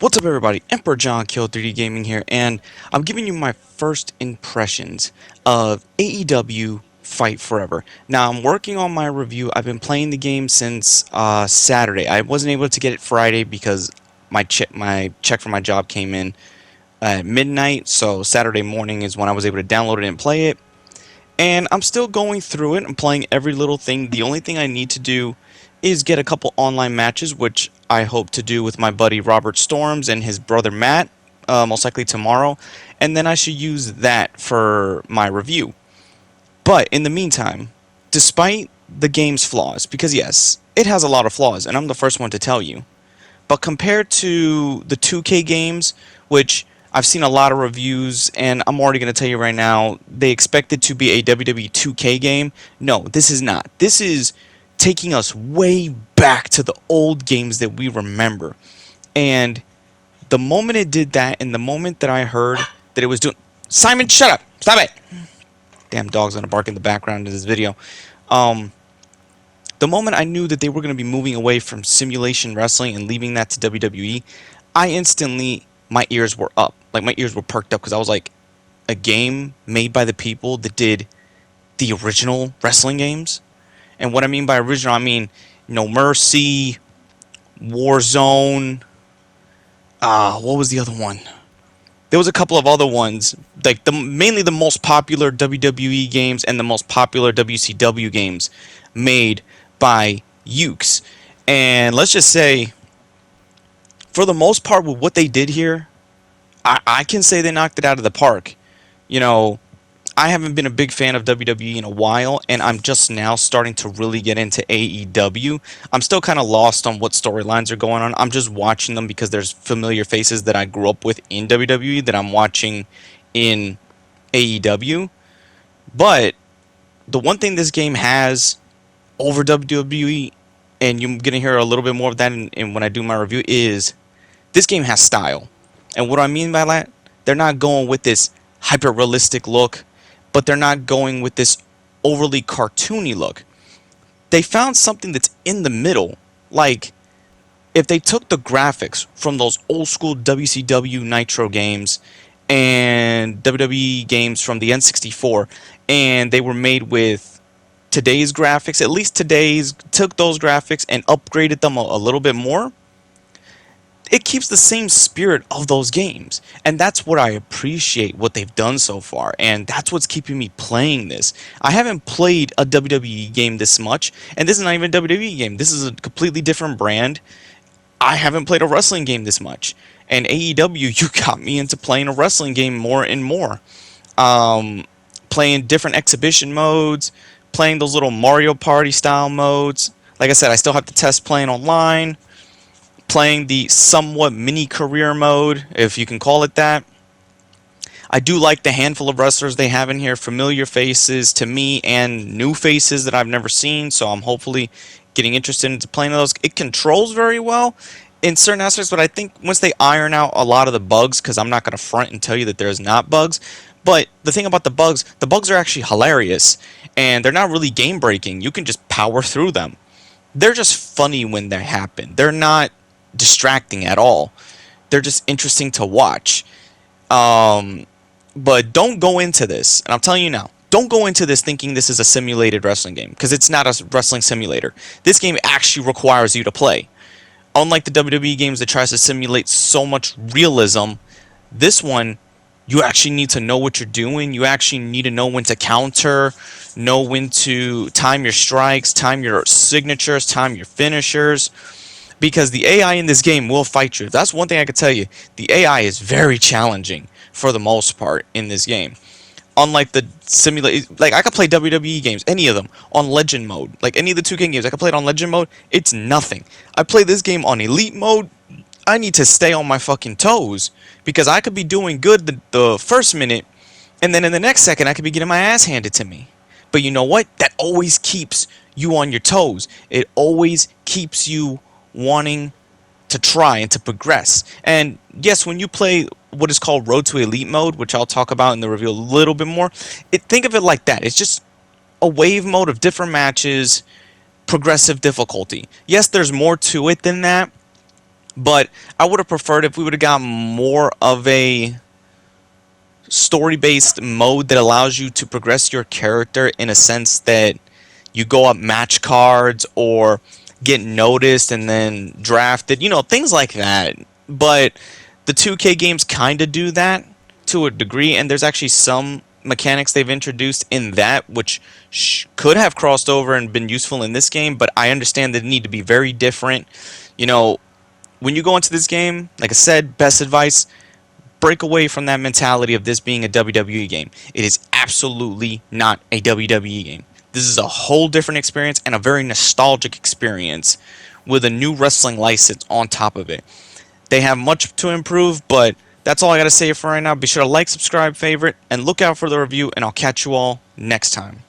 What's up, everybody? Emperor John Kill 3D Gaming here, and I'm giving you my first impressions of AEW Fight Forever. Now, I'm working on my review. I've been playing the game since Saturday. I wasn't able to get it Friday because my check for my job came in at midnight, so Saturday morning is when I was able to download it and play it. And I'm still going through it. I'm playing every little thing. The only thing I need to do is get a couple online matches, which I hope to do with my buddy Robert Storms and his brother Matt, most likely tomorrow. And then I should use that for my review. But in the meantime, despite the game's flaws, because yes, it has a lot of flaws, and I'm the first one to tell you. But compared to the 2K games, which I've seen a lot of reviews, and I'm already going to tell you right now, they expect it to be a WWE 2K game. No, this is not. This is taking us way back to the old games that we remember. And the moment it did that, and the moment that I heard that it was doing... Simon, shut up! Stop it! Damn dog's going to bark in the background of this video. The moment I knew that they were going to be moving away from simulation wrestling and leaving that to WWE, I instantly, my ears were up. Like, my ears were perked up because I was like, a game made by the people that did the original wrestling games? And what I mean by original, I mean No Mercy, Warzone, what was the other one? There was a couple of other ones, like mainly the most popular WWE games and the most popular WCW games made by Ukes. And let's just say, for the most part, with what they did here, I can say they knocked it out of the park. You know, I haven't been a big fan of WWE in a while, and I'm just now starting to really get into AEW. I'm still kind of lost on what storylines are going on. I'm just watching them because there's familiar faces that I grew up with in WWE that I'm watching in AEW. But the one thing this game has over WWE, and you're going to hear a little bit more of that when I do my review, is this game has style. And what do I mean by that? They're not going with this hyper-realistic look, but they're not going with this overly cartoony look. They found something that's in the middle. Like, if they took the graphics from those old-school WCW Nitro games and WWE games from the N64, and they were made with today's graphics, at least took those graphics and upgraded them a little bit more, it keeps the same spirit of those games. And that's what I appreciate what they've done so far, and that's what's keeping me playing this. I haven't played a WWE game this much, and this is not even a WWE game. This is a completely different brand. I haven't played a wrestling game this much, and AEW, you got me into playing a wrestling game more and more. Playing different exhibition modes, playing those little Mario Party style modes. Like I said, I still have to test playing online, playing the somewhat mini career mode, if you can call it that. I do like the handful of wrestlers they have in here, familiar faces to me and new faces that I've never seen, so I'm hopefully getting interested into playing those. It controls very well in certain aspects, but I think once they iron out a lot of the bugs, because I'm not going to front and tell you that there's not bugs, but the thing about the bugs are actually hilarious, and they're not really game breaking. You can just power through them. They're just funny when they happen. They're not distracting at all. They're just interesting to watch. But don't go into this, and I'm telling you now, don't go into this thinking this is a simulated wrestling game, because it's not a wrestling simulator. This game actually requires you to play. Unlike the WWE games that tries to simulate so much realism, this one, you actually need to know what you're doing. You actually need to know when to counter, know when to time your strikes, time your signatures, time your finishers, because the AI in this game will fight you. That's one thing I can tell you. The AI is very challenging for the most part in this game. Unlike the simulate, like I could play WWE games, any of them, on Legend mode. Like any of the 2K games, I could play it on Legend mode. It's nothing. I play this game on Elite mode. I need to stay on my fucking toes, because I could be doing good the first minute, and then in the next second I could be getting my ass handed to me. But you know what? That always keeps you on your toes. It always keeps you wanting to try and to progress. And yes, when you play what is called Road to Elite mode, which I'll talk about in the review a little bit more, think of it like that. It's just a wave mode of different matches, progressive difficulty. Yes, there's more to it than that, But I would have preferred if we would have got more of a story-based mode that allows you to progress your character in a sense that you go up match cards or get noticed and then drafted, things like that. But the 2K games kind of do that to a degree, and there's actually some mechanics they've introduced in that which could have crossed over and been useful in this game, but I understand that they need to be very different. You know, when you go into this game, like I said, best advice, break away from that mentality of this being a WWE game. It is absolutely not a WWE game. This is a whole different experience and a very nostalgic experience with a new wrestling license on top of it. They have much to improve, but that's all I got to say for right now. Be sure to like, subscribe, favorite, and look out for the review, and I'll catch you all next time.